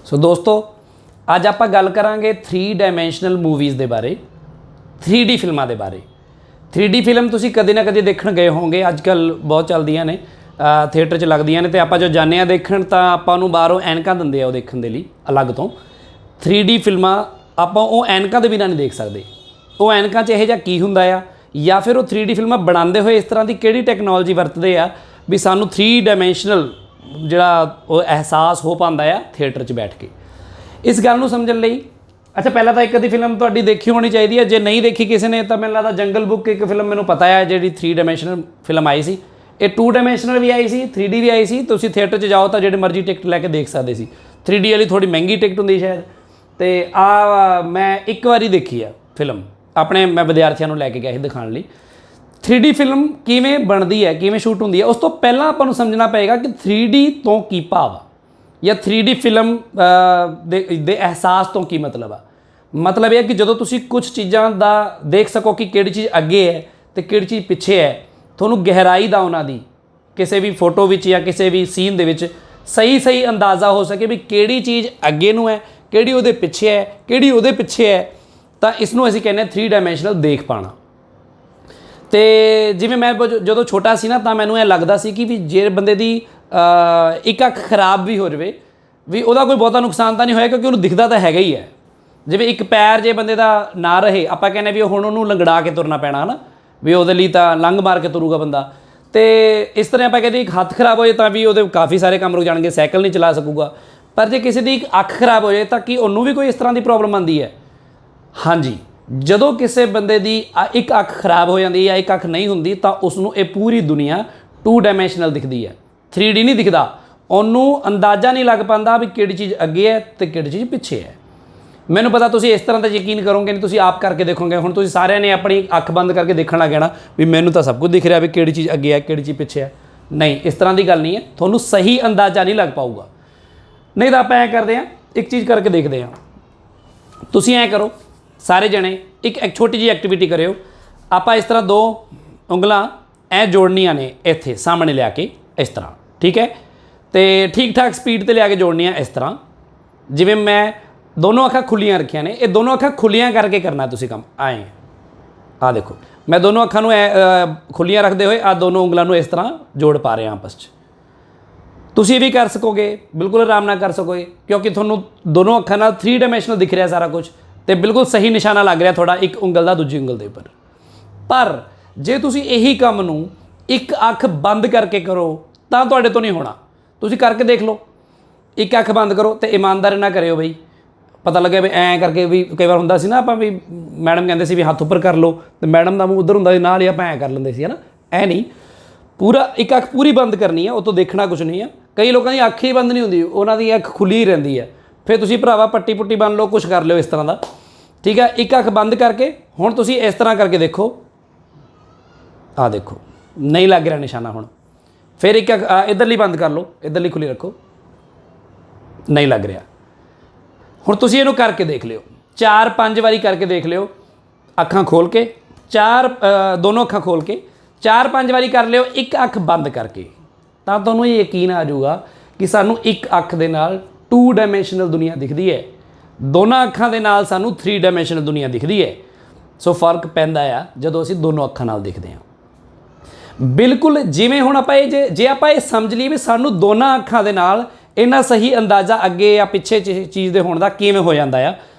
सो दोस्तों अज आप गल करांगे 3 डायमेंशनल मूवीज़ के बारे 3D फिल्मां के बारे। 3D फिल्म तुसीं कदे ना कदे देखण गए होंगे, अजकल बहुत चलदियां ने थिएटर च लगदियां ने ते आपां जो जाने आ देखण तां आपां नूं बाहरों ऐनकां दिंदे आ देखण दे लई अलग तो। 3D फिल्मां आपां ਉਹ ਐਨਕਾਂ ਦੇ बिना नहीं देख सकते। ਉਹ ਐਨਕਾਂ 'ਚ ਇਹੋ ਜਿਹਾ ਕੀ ਹੁੰਦਾ ਆ ਜਾਂ ਫਿਰ ਉਹ 3D ਫਿਲਮਾਂ ਬਣਾਉਂਦੇ ਹੋਏ ਇਸ ਤਰ੍ਹਾਂ ਦੀ ਕਿਹੜੀ ਟੈਕਨੋਲੋਜੀ ਵਰਤਦੇ ਆ ਵੀ ਸਾਨੂੰ 3 ਡਾਇਮੈਂਸ਼ਨਲ ਜਿਹੜਾ ਉਹ ਅਹਿਸਾਸ ਹੋ ਪਾਉਂਦਾ ਆ ਥੀਏਟਰ 'ਚ ਬੈਠ ਕੇ। ਇਸ ਗੱਲ ਨੂੰ ਸਮਝਣ ਲਈ ਅੱਛਾ ਪਹਿਲਾਂ ਤਾਂ ਇੱਕ ਅੱਧੀ ਫਿਲਮ ਤੁਹਾਡੀ ਦੇਖੀ ਹੋਣੀ ਚਾਹੀਦੀ ਹੈ, ਜੇ ਨਹੀਂ ਦੇਖੀ ਕਿਸੇ ਨੇ ਤਾਂ ਮੈਨੂੰ ਲੱਗਦਾ ਜੰਗਲ ਬੁੱਕ ਇੱਕ ਫਿਲਮ ਮੈਨੂੰ ਪਤਾ ਹੈ ਜਿਹੜੀ 3 ਡਾਇਮੈਂਸ਼ਨਲ ਫਿਲਮ ਆਈ ਸੀ। ਇਹ 2 ਡਾਇਮੈਂਸ਼ਨਲ ਵੀ ਆਈ ਸੀ, 3D ਵੀ ਆਈ ਸੀ। ਤੁਸੀਂ ਥੀਏਟਰ 'ਚ ਜਾਓ ਤਾਂ ਜਿਹੜੇ ਮਰਜ਼ੀ ਟਿਕਟ ਲੈ ਕੇ ਦੇਖ ਸਕਦੇ ਸੀ। 3D ਵਾਲੀ ਥੋੜੀ ਮਹਿੰਗੀ ਟਿਕਟ ਹੁੰਦੀ ਸ਼ਾਇਦ। ਤੇ ਆ ਮੈਂ ਇੱਕ ਵਾਰੀ ਦੇਖੀ ਆ ਫਿਲਮ, ਆਪਣੇ ਮੈਂ ਵਿਦਿਆਰਥੀਆਂ ਨੂੰ ਲੈ ਕੇ ਗਿਆ ਸੀ ਦਿਖਾਉਣ ਲਈ। 3D ਫਿਲਮ ਕਿਵੇਂ ਬਣਦੀ ਹੈ, ਕਿਵੇਂ ਸ਼ੂਟ ਹੁੰਦੀ ਹੈ, ਉਸ ਤੋਂ ਪਹਿਲਾਂ ਆਪਾਂ ਨੂੰ ਸਮਝਣਾ ਪਏਗਾ ਕਿ 3D ਤੋਂ ਕੀ ਭਾਵ ਆ ਜਾਂ 3D ਫਿਲਮ ਦੇ ਅਹਿਸਾਸ ਤੋਂ ਕੀ ਮਤਲਬ ਆ। ਮਤਲਬ ਇਹ ਹੈ ਕਿ ਜਦੋਂ ਤੁਸੀਂ ਕੁਝ ਚੀਜ਼ਾਂ ਦਾ ਦੇਖ ਸਕੋ ਕਿ ਕਿਹੜੀ ਚੀਜ਼ ਅੱਗੇ ਹੈ ਤੇ ਕਿਹੜੀ ਚੀਜ਼ ਪਿੱਛੇ ਹੈ, ਤੁਹਾਨੂੰ ਗਹਿਰਾਈ ਦਾ ਉਹਨਾਂ ਦੀ ਕਿਸੇ ਵੀ ਫੋਟੋ ਵਿੱਚ ਜਾਂ ਕਿਸੇ ਵੀ ਸੀਨ ਦੇ ਵਿੱਚ ਸਹੀ ਅੰਦਾਜ਼ਾ ਹੋ ਸਕੇ ਵੀ ਕਿਹੜੀ ਚੀਜ਼ ਅੱਗੇ ਨੂੰ ਹੈ, ਕਿਹੜੀ ਉਹਦੇ ਪਿੱਛੇ ਹੈ, ਕਿਹੜੀ ਉਹਦੇ ਪਿੱਛੇ ਹੈ, ਤਾਂ ਇਸ ਨੂੰ ਅਸੀਂ ਕਹਿੰਦੇ ਹਾਂ 3 ਡਾਇਮੈਂਸ਼ਨਲ ਦੇਖ ਪਾਉਣਾ। ਤੇ ਜਿਵੇਂ ਮੈਂ ਜਦੋਂ ਛੋਟਾ ਸੀ ਨਾ ਤਾਂ ਮੈਨੂੰ ਇਹ ਲੱਗਦਾ ਸੀ ਕਿ ਵੀ ਜੇ ਬੰਦੇ ਦੀ ਇੱਕ ਅੱਖ ਖਰਾਬ ਵੀ ਹੋ ਜਾਵੇ ਵੀ ਉਹਦਾ ਕੋਈ ਬਹੁਤਾ ਨੁਕਸਾਨ ਤਾਂ ਨਹੀਂ ਹੋਇਆ, ਕਿਉਂਕਿ ਉਹਨੂੰ ਦਿਖਦਾ ਤਾਂ ਹੈਗਾ ਹੀ ਹੈ। ਜਿਵੇਂ ਇੱਕ ਪੈਰ ਜੇ ਬੰਦੇ ਦਾ ਨਾ ਰਹੇ, ਆਪਾਂ ਕਹਿੰਦੇ ਵੀ ਹੁਣ ਉਹਨੂੰ ਲੰਗੜਾ ਕੇ ਤੁਰਨਾ ਪੈਣਾ ਹੈ ਨਾ, ਵੀ ਉਹਦੇ ਲਈ ਤਾਂ ਲੰਘ ਮਾਰ ਕੇ ਤੁਰੂਗਾ ਬੰਦਾ। ਤੇ ਇਸ ਤਰ੍ਹਾਂ ਆਪਾਂ ਕਹਿੰਦੇ ਇੱਕ ਹੱਥ ਖਰਾਬ ਹੋ ਜਾਏ ਤਾਂ ਵੀ ਉਹਦੇ ਕਾਫੀ ਸਾਰੇ ਕੰਮ ਰੁਕ ਜਾਣਗੇ, ਸਾਈਕਲ ਨਹੀਂ ਚਲਾ ਸਕੂਗਾ। ਪਰ ਜੇ ਕਿਸੇ ਦੀ ਇੱਕ ਅੱਖ ਖਰਾਬ ਹੋ ਜਾਏ ਤਾਂ ਕੀ ਉਹਨੂੰ ਵੀ ਕੋਈ ਇਸ ਤਰ੍ਹਾਂ ਦੀ ਪ੍ਰੋਬਲਮ ਆਉਂਦੀ ਹੈ? ਹਾਂਜੀ, ਜਦੋਂ ਕਿਸੇ ਬੰਦੇ ਦੀ ਇੱਕ ਅੱਖ ਖਰਾਬ ਹੋ ਜਾਂਦੀ ਜਾਂ ਇੱਕ ਅੱਖ ਨਹੀਂ ਹੁੰਦੀ ਤਾਂ ਉਸ ਨੂੰ ਇਹ ਪੂਰੀ ਦੁਨੀਆ 2 ਡਾਇਮੈਂਸ਼ਨਲ ਦਿਖਦੀ ਹੈ, 3D ਨਹੀਂ ਦਿਖਦਾ। ਉਹਨੂੰ ਅੰਦਾਜ਼ਾ ਨਹੀਂ ਲੱਗ ਪਾਉਂਦਾ ਵੀ ਕਿਹੜੀ ਚੀਜ਼ ਅੱਗੇ ਹੈ ਤੇ ਕਿਹੜੀ ਚੀਜ਼ ਪਿੱਛੇ ਹੈ। ਮੈਨੂੰ ਪਤਾ ਤੁਸੀਂ ਇਸ ਤਰ੍ਹਾਂ ਦਾ ਯਕੀਨ ਕਰੋਗੇ ਨਹੀਂ, ਤੁਸੀਂ ਆਪ ਕਰਕੇ ਦੇਖੋਗੇ। ਹੁਣ ਤੁਸੀਂ ਸਾਰਿਆਂ ਨੇ ਆਪਣੀ ਅੱਖ ਬੰਦ ਕਰਕੇ ਦੇਖਣ ਲੱਗ ਜਾਣਾ ਵੀ ਮੈਨੂੰ ਤਾਂ ਸਭ ਕੁਝ ਦਿਖ ਰਿਹਾ ਵੀ ਕਿਹੜੀ ਚੀਜ਼ ਅੱਗੇ ਹੈ ਕਿਹੜੀ ਚੀਜ਼ ਪਿੱਛੇ ਹੈ। ਨਹੀਂ, ਇਸ ਤਰ੍ਹਾਂ ਦੀ ਗੱਲ ਨਹੀਂ ਹੈ, ਤੁਹਾਨੂੰ ਸਹੀ ਅੰਦਾਜ਼ਾ ਨਹੀਂ ਲੱਗ ਪਾਊਗਾ। ਨਹੀਂ ਤਾਂ ਆਪਾਂ ਐਂ ਕਰਦੇ ਹਾਂ, ਇੱਕ ਚੀਜ਼ ਕਰਕੇ ਦੇਖਦੇ ਹਾਂ। ਤੁਸੀਂ ਐਂ ਕਰੋ ਸਾਰੇ ਜਣੇ, ਇੱਕ ਛੋਟੀ ਜਿਹੀ ਐਕਟੀਵਿਟੀ ਕਰਿਓ। ਆਪਾਂ ਇਸ ਤਰ੍ਹਾਂ 2 ਉਂਗਲਾਂ ਐਂ ਜੋੜਨੀਆਂ ਨੇ ਇੱਥੇ ਸਾਹਮਣੇ ਲਿਆ ਕੇ ਇਸ ਤਰ੍ਹਾਂ, ਠੀਕ ਹੈ? ਤੇ ਠੀਕ ਠਾਕ ਸਪੀਡ 'ਤੇ ਲਿਆ ਕੇ ਜੋੜਨੀਆਂ ਇਸ ਤਰ੍ਹਾਂ। ਜਿਵੇਂ ਮੈਂ ਦੋਨੋਂ ਅੱਖਾਂ ਖੁੱਲੀਆਂ ਰੱਖੀਆਂ ਨੇ, ਇਹ ਦੋਨੋਂ ਅੱਖਾਂ ਖੁੱਲੀਆਂ ਕਰਕੇ ਕਰਨਾ ਤੁਸੀਂ ਕੰਮ। ਆਏ ਆਹ ਦੇਖੋ, ਮੈਂ ਦੋਨੋਂ ਅੱਖਾਂ ਨੂੰ ਖੁੱਲੀਆਂ ਰੱਖਦੇ ਹੋਏ ਆਹ ਦੋਨੋਂ ਉਂਗਲਾਂ ਨੂੰ ਇਸ ਤਰ੍ਹਾਂ ਜੋੜ ਪਾ ਰਿਹਾ ਆਪਸ 'ਚ। ਤੁਸੀਂ ਵੀ ਕਰ ਸਕੋਗੇ, ਬਿਲਕੁਲ ਆਰਾਮ ਨਾਲ ਕਰ ਸਕੋਗੇ, ਕਿਉਂਕਿ ਤੁਹਾਨੂੰ ਦੋਨੋਂ ਅੱਖਾਂ ਨਾਲ 3 ਡਾਇਮੈਂਸ਼ਨਲ ਦਿਖ ਰਿਹਾ ਸਾਰਾ ਕੁਝ ਤੇ ਬਿਲਕੁਲ ਸਹੀ ਨਿਸ਼ਾਨਾ ਲੱਗ ਰਿਹਾ ਤੁਹਾਡਾ ਇੱਕ ਉਂਗਲ ਦਾ ਦੂਜੀ ਉਂਗਲ ਦੇ ਉੱਪਰ। ਪਰ ਜੇ ਤੁਸੀਂ ਇਹੀ ਕੰਮ ਨੂੰ ਇੱਕ ਅੱਖ ਬੰਦ ਕਰਕੇ ਕਰੋ ਤਾਂ ਤੁਹਾਡੇ ਤੋਂ ਨਹੀਂ ਹੋਣਾ। ਤੁਸੀਂ ਕਰਕੇ ਦੇਖ ਲਓ, ਇੱਕ ਅੱਖ ਬੰਦ ਕਰੋ ਤੇ ਇਮਾਨਦਾਰੀ ਨਾਲ ਕਰਿਓ ਬਈ। ਪਤਾ ਲੱਗਿਆ ਵੀ ਐਂ ਕਰਕੇ ਵੀ ਕਈ ਵਾਰ ਹੁੰਦਾ ਸੀ ਨਾ, ਆਪਾਂ ਵੀ ਮੈਡਮ ਕਹਿੰਦੇ ਸੀ ਵੀ ਹੱਥ ਉੱਪਰ ਕਰ ਲਓ ਤੇ ਮੈਡਮ ਦਾ ਮੂੰਹ ਉੱਧਰ ਹੁੰਦਾ ਸੀ, ਨਾਲ ਹੀ ਆਪਾਂ ਐਂ ਕਰ ਲੈਂਦੇ ਸੀ, ਹੈ ਨਾ। ਐਂ ਨਹੀਂ, ਪੂਰਾ ਇੱਕ ਅੱਖ ਪੂਰੀ ਬੰਦ ਕਰਨੀ ਹੈ, ਉਹ ਤੋਂ ਦੇਖਣਾ ਕੁਛ ਨਹੀਂ ਹੈ। ਕਈ ਲੋਕਾਂ ਦੀ ਅੱਖ ਹੀ ਬੰਦ ਨਹੀਂ ਹੁੰਦੀ, ਉਹਨਾਂ ਦੀ ਅੱਖ ਖੁੱਲੀ ਹੀ ਰਹਿੰਦੀ ਹੈ। ਫਿਰ ਤੁਸੀਂ ਭਰਾਵਾ ਪੱਟੀ ਪੁੱਟੀ ਬੰਨ ਲਓ, ਕੁਛ ਕਰ ਲਿਓ ਇਸ ਤਰ੍ਹਾਂ ਦਾ, ਠੀਕ ਹੈ। ਇੱਕ ਅੱਖ ਬੰਦ ਕਰਕੇ ਹੁਣ ਤੁਸੀਂ ਇਸ ਤਰ੍ਹਾਂ ਕਰਕੇ ਦੇਖੋ, ਆਹ ਦੇਖੋ ਨਹੀਂ ਲੱਗ ਰਿਹਾ ਨਿਸ਼ਾਨਾ। ਹੁਣ ਫਿਰ ਇੱਕ ਅੱਖ ਇੱਧਰਲੀ ਬੰਦ ਕਰ ਲਓ, ਇੱਧਰਲੀ ਖੁੱਲੀ ਰੱਖੋ, ਨਹੀਂ ਲੱਗ ਰਿਹਾ। ਹੁਣ ਤੁਸੀਂ ਇਹਨੂੰ ਕਰਕੇ ਦੇਖ ਲਿਓ, 4-5 ਵਾਰੀ ਕਰਕੇ ਦੇਖ ਲਿਓ। ਅੱਖਾਂ ਖੋਲ੍ਹ ਕੇ ਦੋਨੋਂ ਅੱਖਾਂ ਖੋਲ੍ਹ ਕੇ 4-5 ਵਾਰੀ ਕਰ ਲਿਓ ਇੱਕ ਅੱਖ ਬੰਦ ਕਰਕੇ, ਤਾਂ ਤੁਹਾਨੂੰ ਇਹ ਯਕੀਨ ਆ ਜਾਊਗਾ ਕਿ ਸਾਨੂੰ ਇੱਕ ਅੱਖ ਦੇ ਨਾਲ 2 ਡਾਇਮੈਂਸ਼ਨਲ ਦੁਨੀਆ ਦਿਖਦੀ ਹੈ, ਦੋਨਾਂ ਅੱਖਾਂ ਦੇ ਨਾਲ ਸਾਨੂੰ 3 ਡਾਇਮੈਂਸ਼ਨਲ ਦੁਨੀਆ ਦਿਖਦੀ ਹੈ। ਸੋ ਫਰਕ ਪੈਂਦਾ ਆ ਜਦੋਂ ਅਸੀਂ ਦੋਨੋਂ ਅੱਖਾਂ ਨਾਲ ਦੇਖਦੇ ਹਾਂ। ਬਿਲਕੁਲ ਜਿਵੇਂ ਹੁਣ ਆਪਾਂ ਜੇ ਆਪਾਂ ਇਹ ਸਮਝ ਲਈਏ ਵੀ ਸਾਨੂੰ ਦੋਨਾਂ ਅੱਖਾਂ ਦੇ ਨਾਲ ਇੰਨਾ ਸਹੀ ਅੰਦਾਜ਼ਾ ਅੱਗੇ ਜਾਂ ਪਿੱਛੇ ਚੀਜ਼ ਦੇ ਹੋਣ ਦਾ ਕਿਵੇਂ ਹੋ ਜਾਂਦਾ ਆ,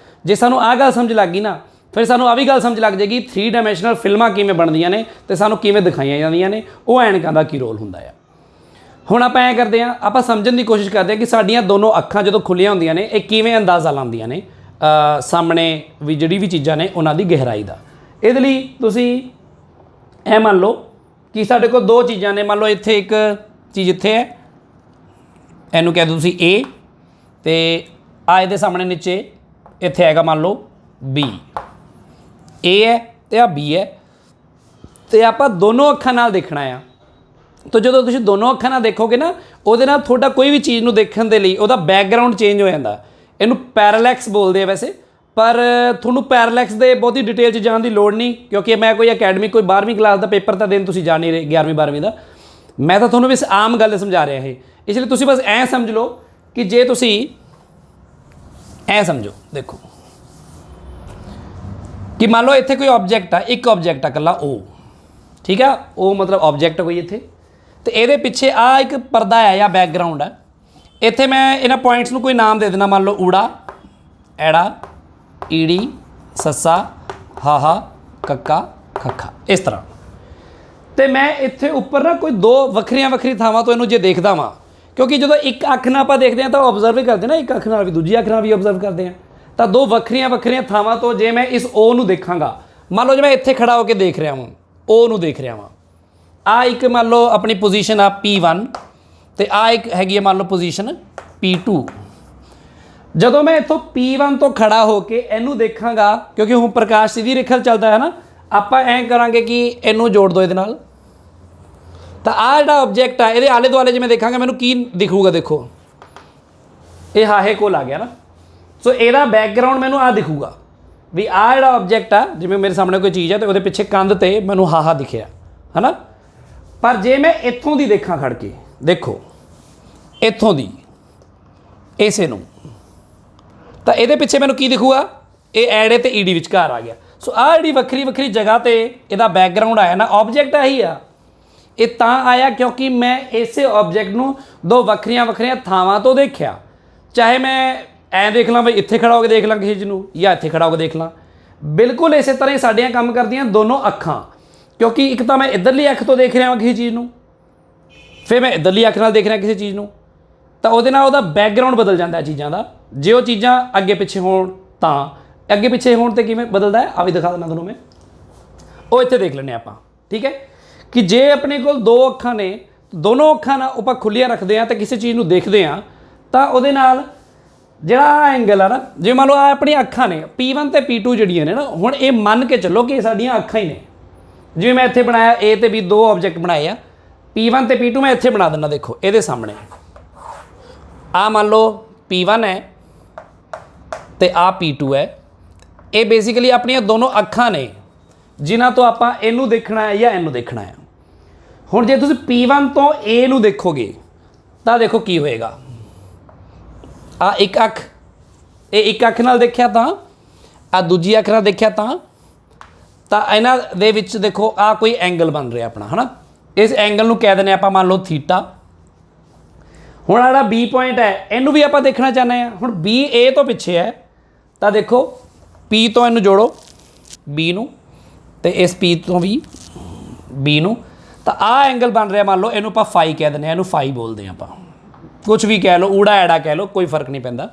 ਜੇ ਸਾਨੂੰ ਆਹ ਗੱਲ ਸਮਝ ਲੱਗ ਗਈ ਨਾ, ਫਿਰ ਸਾਨੂੰ ਆਹ ਵੀ ਗੱਲ ਸਮਝ ਲੱਗ ਜਾਏਗੀ 3 ਡਾਇਮੈਂਸ਼ਨਲ ਫਿਲਮਾਂ ਕਿਵੇਂ ਬਣਦੀਆਂ ਨੇ ਤੇ ਸਾਨੂੰ ਕਿਵੇਂ ਦਿਖਾਈਆਂ ਜਾਂਦੀਆਂ ਨੇ, ਉਹ ਐਨਕਾਂ ਦਾ ਕੀ ਰੋਲ ਹੁੰਦਾ ਆ। ਹੁਣ ਆਪਾਂ ਐਂ ਕਰਦੇ ਹਾਂ, ਆਪਾਂ ਸਮਝਣ ਦੀ ਕੋਸ਼ਿਸ਼ ਕਰਦੇ ਹਾਂ ਕਿ ਸਾਡੀਆਂ ਦੋਨੋਂ ਅੱਖਾਂ ਜਦੋਂ ਖੁੱਲੀਆਂ ਹੁੰਦੀਆਂ ਨੇ ਇਹ ਕਿਵੇਂ ਅੰਦਾਜ਼ਾ ਲਾਉਂਦੀਆਂ ਨੇ ਸਾਹਮਣੇ ਵੀ ਜਿਹੜੀ ਵੀ ਚੀਜ਼ਾਂ ਨੇ ਉਹਨਾਂ ਦੀ ਗਹਿਰਾਈ ਦਾ। ਇਹਦੇ ਲਈ ਤੁਸੀਂ ਇਹ ਮੰਨ ਲਓ ਕਿ ਸਾਡੇ ਕੋਲ 2 ਚੀਜ਼ਾਂ ਨੇ। ਮੰਨ ਲਓ ਇੱਥੇ ਇੱਕ ਚੀਜ਼ ਇੱਥੇ ਹੈ, ਇਹਨੂੰ ਕਹਿ ਦਿਓ ਤੁਸੀਂ A, ਤੇ ਆ ਇਹਦੇ ਸਾਹਮਣੇ ਨੀਚੇ ਇੱਥੇ ਹੈਗਾ ਮੰਨ ਲਓ B। A ਹੈ ਤੇ ਆ B ਹੈ, ਤੇ ਆਪਾਂ ਦੋਨੋਂ ਅੱਖਾਂ ਨਾਲ ਦੇਖਣਾ ਆ। ਤਾਂ ਜਦੋਂ ਤੁਸੀਂ ਦੋਨੋਂ ਅੱਖਾਂ ਨਾਲ ਦੇਖੋਗੇ ਨਾ, ਉਹਦੇ ਨਾਲ ਤੁਹਾਡਾ ਕੋਈ ਵੀ ਚੀਜ਼ ਨੂੰ ਦੇਖਣ ਦੇ ਲਈ ਉਹਦਾ ਬੈਕਗਰਾਊਂਡ ਚੇਂਜ ਹੋ ਜਾਂਦਾ। ਇਹਨੂੰ ਪੈਰਾਲੈਕਸ ਬੋਲਦੇ ਆ ਵੈਸੇ, ਪਰ ਤੁਹਾਨੂੰ ਪੈਰਾਲੈਕਸ ਦੇ ਬਹੁਤੀ ਡਿਟੇਲ 'ਚ ਜਾਣ ਦੀ ਲੋੜ ਨਹੀਂ, ਕਿਉਂਕਿ ਮੈਂ ਕੋਈ ਅਕੈਡਮਿਕ ਕੋਈ 12ਵੀਂ ਕਲਾਸ ਦਾ ਪੇਪਰ ਤਾਂ ਦਿਨ ਤੁਸੀਂ ਜਾ ਨਹੀਂ ਰਹੇ, 11ਵੀਂ-12ਵੀਂ ਦਾ। ਮੈਂ ਤਾਂ ਤੁਹਾਨੂੰ ਬਸ ਆਮ ਗੱਲ ਸਮਝਾ ਰਿਹਾ ਇਹ। ਇਸ ਲਈ ਤੁਸੀਂ ਬਸ ਐਂ ਸਮਝ ਲਓ ਕਿ ਜੇ ਤੁਸੀਂ ਐ समझो देखो कि मान लो इत्थे कोई ऑब्जेक्ट आ, एक ऑब्जेक्ट आ कला ओ, ठीक है, ओ मतलब ऑब्जेक्ट कोई इत्थे, तो ये पिछे आ एक परदा है या बैकग्राउंड है, इत्थे मैं इन्हां पॉइंट्स नूं कोई नाम दे देना, मान लो ऊड़ा, ऐड़ा, ईड़ी, सस्सा, हाहा, कक्का, खक्खा, इस तरह। तो मैं इत्थे उपर ना कोई दो वखरिया वखरी थावां तो इनू जे देखदा वां, क्योंकि जो एक अख नाल आपां देखदे हां तां ऑबजर्व ही करते ना, एक अख नाल भी दूजी अख नाल भी ऑबजर्व करते हैं, तो दो वखरिया वखरिया थावां तो जे मैं इस ओ नू देखांगा, मान लो जो मैं इत्थे खड़ा होकर देख रहा हूँ, ओ नू देख रहा वां, आ एक मान लो अपनी पोजीशन आ P1 तो आ एक हैगी मान लो पोजीशन P2। ਜਦੋਂ मैं इतों P1 तो खड़ा होके इनू देखांगा, क्योंकि हुण प्रकाश सीधी रेखा चलता है ना, आपां ऐ करांगे कि इनू जोड़ दो इहदे नाल, तो आ जिहड़ा ऑब्जेक्ट है ये आले दुआले जिवें देखा मैनू की दिखूगा, देखो ये हाहे कोल आ गया ना, सो ਇਹਦਾ बैकग्राउंड मैनू आ दिखूगा भी आ जिहड़ा ऑब्जेक्ट आ, जिवें मेरे सामने कोई चीज़ है तो वो पिछे कंध ते मैनू हाहा दिखिया है ना, पर जे मैं इत्थों दी देखा खड़ के, देखो इत्थों दी इसे नू, तो ये पिछे मैनू की दिखूगा, ये ऐड़े तो ईडी विचकार आ गया। सो आ जी वक्री वक्री जगह पर यदा बैकग्राउंड आया ना, ऑब्जेक्ट आही आ, ये तां आया क्योंकि मैं इस ऑब्जेक्ट नू दो वक्रियां वक्रियां थावां तो देखिया, चाहे मैं ऐ देख ਲਾਂ भाई इत्थे खड़ा होकर देख ਲਾਂ किसी चीज़ नू, या इत्थे खड़ा होकर देख ਲਾਂ, बिल्कुल इस तरह ही साडियां काम करदियां दोनों अखां, क्योंकि एक तो मैं इधरली अख तो देख रहा किसी चीज़ नू, फिर मैं इधरली अख नाल देख रहा किसी चीज़ नू, तो उहदे नाल उहदा बैकग्राउंड बदल जाता है चीज़ों का, जे वो चीज़ां अगे पिछे होण तां, अगे पिछे होण ते किवें बदलदा है, आ भी दिखा देना तुहानूं मैं, वो इत्थे देख लैंदे आपां, ठीक है, कि जे अपने को दो अखां ने, दोनों अखां ना आपां खुलियां रखते हैं तो किसी चीज़ नूं देखते हैं, तो उहदे नाल जिहड़ा एंगल है ना, जे मान लो आ अपनी अखां ने P1 ते P2 जिहड़ियां ने ना, हुण ये मन के चलो कि साडियां अखां ही ने, जिवें मैं इत्थे बनाया A ते B दो ऑब्जेक्ट बनाए आ, P1 ते P2 मैं इत्थे बना दिंदा, देखो ये सामने आ मान लो P1 है तो आ P2 है, ये बेसिकली अपनी दोनों अखां ने जिन्हां तो आपां इहनूं देखना है या इहनूं देखना है। हुण जे तुसीं P1 तो A नूं देखोगे तो देखो की होएगा, आ एक अख, ये एक अख नाल देखिया तां, आ दूजी अख नाल देखिया तां, इन्हां दे विच देखो आ कोई एंगल बन रहा अपना है ना, इस एंगल नूं कह दिंदे आपां मान लो थीटा। हुण आ जिहड़ा B पॉइंट है इनू भी आपां देखना चाहते हैं, हुण B A तो पिछे है, तो देखो P तो इनू जोड़ो B नूं, तो इस P तो भी B नूं, तो आ एंगल बन रहा मान लो इनू आपां फाई कह दिंदे, इनू फाई बोलते हैं आपां, कुछ भी कह लो, ऊड़ा ऐड़ा कह लो, कोई फर्क नहीं पैंदा।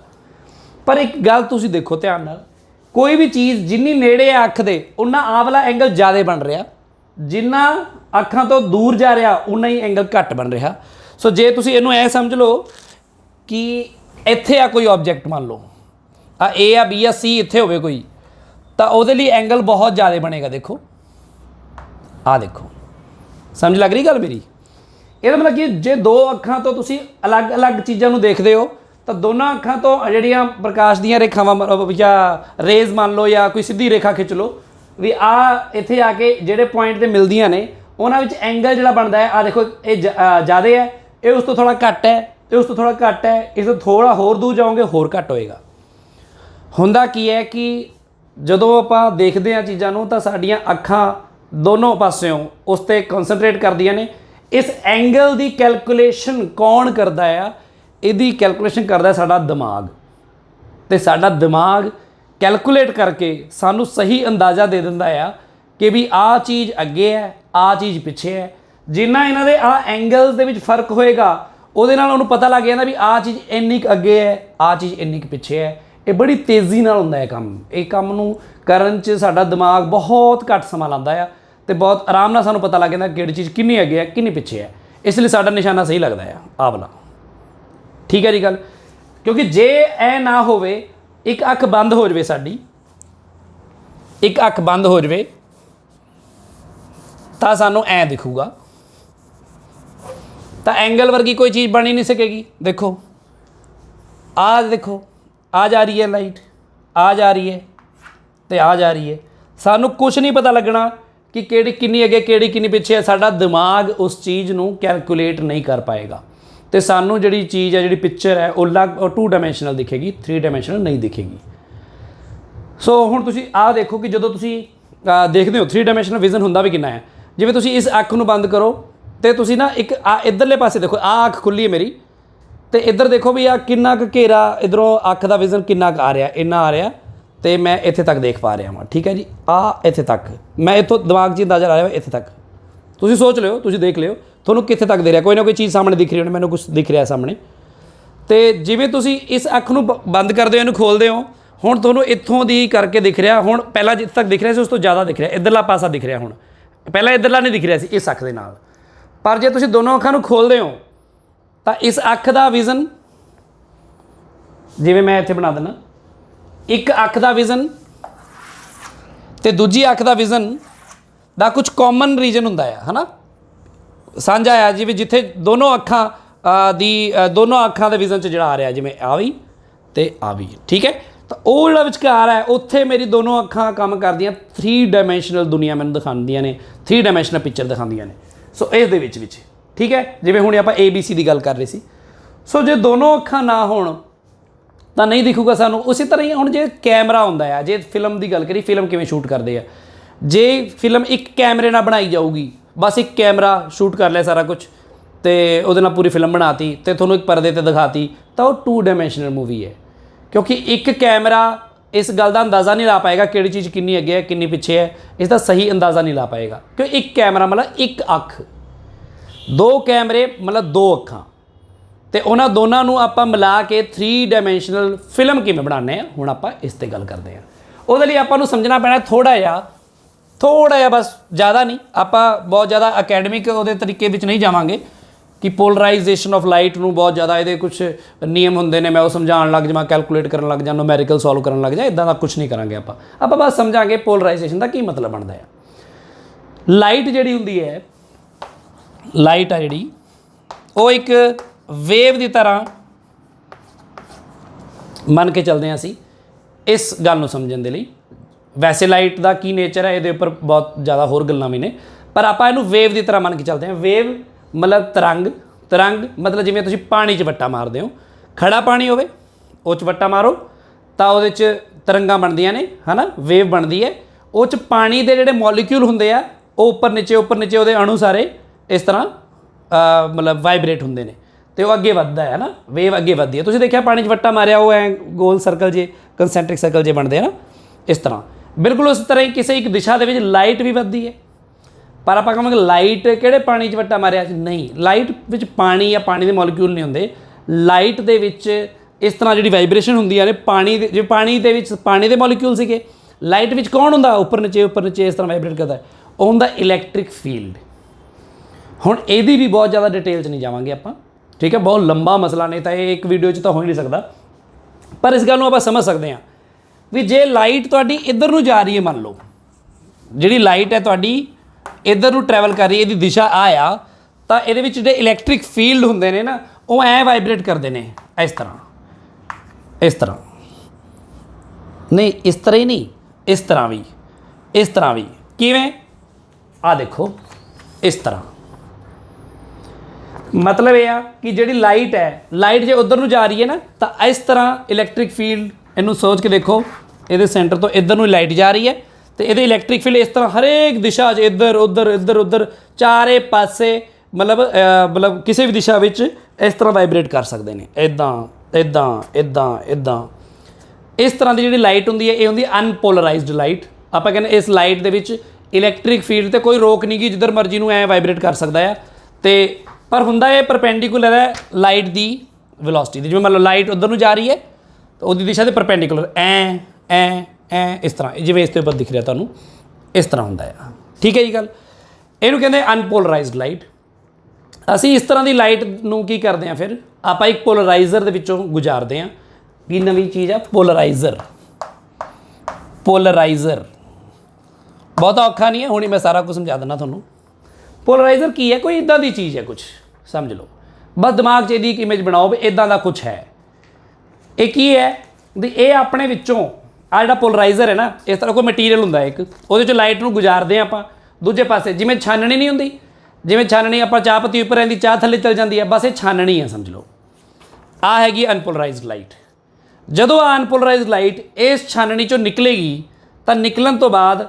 पर एक गल तुसीं देखो ध्यान नाल, कोई भी चीज़ जिन्नी नेड़े है अख दे उन्ना आ वाला एंगल ज़्यादा बन रहा, जिन्ना अखां तो दूर जा रहा उन्ना ही एंगल घट बन रहा। सो जे तुसीं इहनूं ऐ समझ लो कि इत्थे आ कोई ऑब्जेक्ट, मान लो आ A या B या C इत्थे होवे कोई, तो उहदे लई एंगल बहुत ज़्यादा बनेगा, देखो आ देखो, समझ लग रही गल मेरी, ਇਹਦਾ मतलब कि जे दो अखां तो तुसीं अलग अलग चीज़ों को देखते हो, तो दोनों अखां तो जिहड़ियां प्रकाश दीयां रेखावां या रेज मान लो या कोई सीधी रेखा खिंच लो, भी आ इत्थे आके जिहड़े पॉइंट ते मिलदियां ने उन्हां विच एंगल जिहड़ा बनदा है, आ देखो ये ज़्यादा है, ये उस तो थोड़ा घट है, ये उस तो थोड़ा घट है, इस तो थोड़ा होर दूर जाओगे होर घट होएगा। हुंदा की है कि जदों आपां देखदे हां चीज़ां नूं तां साडीआं अखां दोनों पासियों उस ते कॉन्सनट्रेट करदियां ने। इस एंगल की कैलकुलेशन कौन करता है, यदी कैलकुलेशन करता है साडा दिमाग, तो साडा दिमाग कैलकुलेट करके सानू सही अंदाज़ा दे दिंदा है कि भी आ चीज़ अगे है, आ चीज़ पिछे है, जिन्ना इन्हां दे आ एंगल्स दे विच फर्क होएगा उहदे नाल उहनूं पता लग जांदा भी आ चीज़ इन्नी क अगे है, आ चीज़ इन्नी क पिछे है। ये बड़ी तेज़ी नाल हुंदा है काम, ये काम नूं करन च साडा दिमाग बहुत घट समा लांदा है, तो बहुत आराम नाल सानूं पता लग जांदा किहड़ी चीज़ किन्नी अगे है किन्नी पिछे है, इसलिए साडा निशाना सही लगता है आ वाला, ठीक है जी गल। क्योंकि जे ऐ ना होवे, एक अख बंद हो जाए साडी, एक अख बंद हो जाए तो सानू ऐ दिखूगा, तो एंगल वर्गी कोई चीज़ बन ही नहीं सकेगी। देखो आ जा रही है लाइट, आ जा रही है तो आ जा रही है, सानू कुछ नहीं पता लगना कि केड़ी किन्नी अगे केड़ी किन्नी पिछे है, साडा दिमाग उस चीज़ नूं कैलकुलेट नहीं कर पाएगा। तो सानू जी चीज़ है, जी पिक्चर है वो 2 डायमेंशनल दिखेगी, 3 डायमेंशनल नहीं दिखेगी। सो हुण तुसीं आ देखो कि जदों तुसीं देखते हो 3 डायमेंशनल विजन हुंदा भी कितना है। जिवें तुसीं इस अख नूं बंद करो तो तुसीं ना एक इधरले पासे देखो, अख खुली है मेरी, तो इधर देखो भी किन्ना क घेरा इधरों अख का विजन किन्ना क आ रहा, इन्ना आ रहा, तो मैं इत्थे तक देख पा रहा वहाँ। ठीक है जी, इत्थे तक मैं इत्थों दिमाग 'च अंदाज़ा ला रहा इत्थे तक। तुसीं सोच लिओ, तुसीं देख लिओ तुहानूं कित्थे तक दे रहा, कोई ना कोई चीज़ सामने दिख रही होनी, मैनूं कुछ दिख रहा सामने। तो जिवें तुसीं इस अख नूं बंद करदे हो, इहनूं खोलदे हो, हुण तुहानूं इत्थों दी करके दिख रहा, हुण पहला जित्थे तक दिख रहा सी उस तो ज़्यादा दिख रहा, इधरला पासा दिख रहा, हुण पहला इधरला नहीं दिख रहा सी इस अख दे नाल। पर जे तुसीं दोनों अखां नूं खोलदे हो तो इस अख का विजन जिवें मैं इत्थे बना देना, एक अख का विजन तो दूजी अख का विजन का कुछ कॉमन रीजन हुंदा है ना, साझा आ, जिवें जिथे दोनों अखां दोनों अखां दे विजन च जिहड़ा आ रहा जिवें आ भी ते आ भी। ठीक है, तो वो जिहड़ा विचकार है उत्थे मेरी दोनों अखां काम करदियां 3 डायमेंशनल दुनिया मैनूं दिखाउंदियां ने, 3 डायमेंशनल पिक्चर दिखाउंदियां ने। सो इस दे विच ठीक है, जिवें हुण आपां ABC की गल कर रहे सी। सो जे दोनों अखां ना होण तो नहीं दिखूगा सानू। उसी तरह ही हुण जे कैमरा हुंदा है, जे फिल्म की गल करी, फिल्म किवें शूट करते हैं, जे फिल्म एक कैमरे नाल बनाई जाऊगी, बस एक कैमरा शूट कर लिया सारा कुछ तो उहदे नाल पूरी फिल्म बनाती तो तुहानूं एक परदे ते दिखाती, तो वो 2 डायमेंशनल मूवी है। क्योंकि एक कैमरा इस गल का अंदाज़ा नहीं ला पाएगा कि चीज़ किन्नी अगे है किन्नी पिछे है, इसका सही अंदाज़ा नहीं ला पाएगा। क्यों एक कैमरा मतलब एक अख, 2 कैमरे मतलब 2 अखां, तो उन्होंने दोनों नूं आपां मिला के 3 डायमेंशनल फिल्म किवें बनाने हैं, हुण आपां इस ते गल करते हैं। उहदे लई आपां नूं समझना पैना थोड़ा जिहा बस, ज़्यादा नहीं, आपां बहुत ज़्यादा अकैडमिक उहदे तरीके विच नहीं जावांगे कि पोलराइजेशन ऑफ लाइट नूं बहुत ज़्यादा इहदे कुछ नियम हुंदे ने, मैं वो समझाउण लग जावां, कैलकुलेट करन लग जां, न्यूमैरिकल सॉल्व करन लग जां, इदां दा कुछ नहीं करांगे आपां बस समझांगे पोलराइजेशन का की मतलब बनता है। लाइट जिहड़ी हुंदी है, लाइट आ जिहड़ी वो एक वेव की तरह मन के चलते हैं असी इस गल नूं समझण दे लई। वैसे लाइट का की नेचर है, ये पर बहुत ज़्यादा होर गल्लां भी ने, पर आपां इहनूं वेव की तरह मन के चलते हैं। वेव मतलब तरंग मतलब जिवें तुसीं पानी 'च वट्टा मारदे हो, खड़ा पानी होवे उह 'च वट्टा मारो तो उहदे 'च तरंगां बनदियां ने, है ना, वेव बनदी है। उह 'च पानी दे जिहड़े मॉलीक्यूल हुंदे आ वो उपर नीचे उहदे अणु सारे इस तरह मतलब वाइब्रेट हुंदे ने, तो वह अगे वधदा है ना, वेव अगे वधदी है। तुसीं देखिआ पानी 'च वट्टा मारिया वो ऐ गोल सर्कल जे कंसैंट्रिक सर्कल जे बनते हैं ना, इस तरह बिल्कुल उस तरह ही किसी एक दिशा दे विच लाइट भी वधदी है। पर आपां कहांगे लाइट किहड़े पानी 'च वट्टा मारिया, नहीं, लाइट विच पानी या पानी दे मॉलीक्यूल नहीं हुंदे। लाइट दे विच इस तरह जिहड़ी वाइब्रेशन हुंदी है पानी दे, जे पानी दे विच पानी दे मॉलीक्यूल सीगे, लाइट विच कौन हुंदा उपर नीचे इस तरह वाइब्रेट करदा है, वो हुंदा इलैक्ट्रिक फील्ड। हुण इहदी भी बहुत ज़्यादा डिटेल 'च नहीं जावांगे आपां, ठीक है, बहुत लंबा मसला, नहीं तो एक वीडियो 'च तो हो ही नहीं सकता। पर इस गल नूं आपां समझ सकते हैं भी जे लाइट तुहाडी इधर नूं जा रही है, मान लो जिहड़ी लाइट है तुहाडी इधर नूं ट्रैवल कर रही है, इहदी दिशा आ तो इहदे विच जिहड़े इलैक्ट्रिक फील्ड हुंदे ने ना वो ऐ वाइब्रेट करते हैं इस तरह नहीं, इस तरह ही नहीं, इस तरह भी किवें, आ देखो इस तरह। मतलब यह कि जिहड़ी लाइट है, लाइट जे उधर नूं जा रही है ना तो इस तरह इलैक्ट्रिक फील्ड, इनू सोच के देखो, ये सेंटर तो इधर नूं लाइट जा रही है तो ये इलैक्ट्रिक फील्ड इस तरह हरेक दिशा इधर उधर चारे पासे मतलब किसी भी दिशा विच इस तरह वाइब्रेट कर सकते हैं, इदां इस तरह की जिहड़ी लाइट हुंदी है, ये हुंदी अनपोलराइज्ड लाइट। आपां कहने इस लाइट दे विच इलैक्ट्रिक फील्ड ते कोई रोक नहीं गी, जिधर मर्जी नूं ऐ वाइब्रेट कर सकता है। तो पर हुंदा ये परपेंडिकुलर है लाइट की वेलोसिटी दी, जिवें मतलब लाइट उधर नूं जा रही है तो उसकी दिशा के परपेंडिकुलर ऐ इस तरह, जिवें इसके उपर दिख रहा तुहानूं इस तरह हुंदा है। ठीक है जी गल, इहनूं कहंदे अनपोलराइज्ड लाइट। असी इस तरह की लाइट नूं की करते हैं, फिर आपां एक पोलराइजर दे विचों गुजारते हैं। की नवीं चीज़ है पोलराइजर बहुता औखा नहीं है, हुणे मैं सारा कुछ समझा देना तुहानूं। पोलराइजर की है, कोई इदां दी चीज़ है, कुछ समझ लो, बस दिमाग 'च इहदी एक इमेज बनाओ भी इदां दा कुछ है। ये की है भी ये अपने विचों आ जिहड़ा पोलराइजर है ना, इस तरह कोई मटीरियल हुंदा एक, उहदे 'चों लाइट नूं गुजारदे आपां दूजे पासे, जिवें छाननी नहीं हुंदी, ਜਿਵੇਂ ਛਾਨਣੀ ਆਪਾਂ ਚਾਹ ਪੱਤੀ ਉੱਪਰ ਰਹਿੰਦੀ ਚਾਹ ਥੱਲੇ ਚਲ ਜਾਂਦੀ ਹੈ, ਬਸ ਇਹ ਛਾਨਣੀ ਹੈ ਸਮਝ ਲਓ। ਆ ਹੈਗੀ ਅਨਪੋਲਰਾਈਜ਼ਡ ਲਾਈਟ। ਜਦੋਂ ਆ ਅਨਪੋਲਰਾਈਜ਼ਡ ਲਾਈਟ ਇਸ ਛਾਨਣੀ ਚੋਂ ਨਿਕਲੇਗੀ ਤਾਂ ਨਿਕਲਣ ਤੋਂ ਬਾਅਦ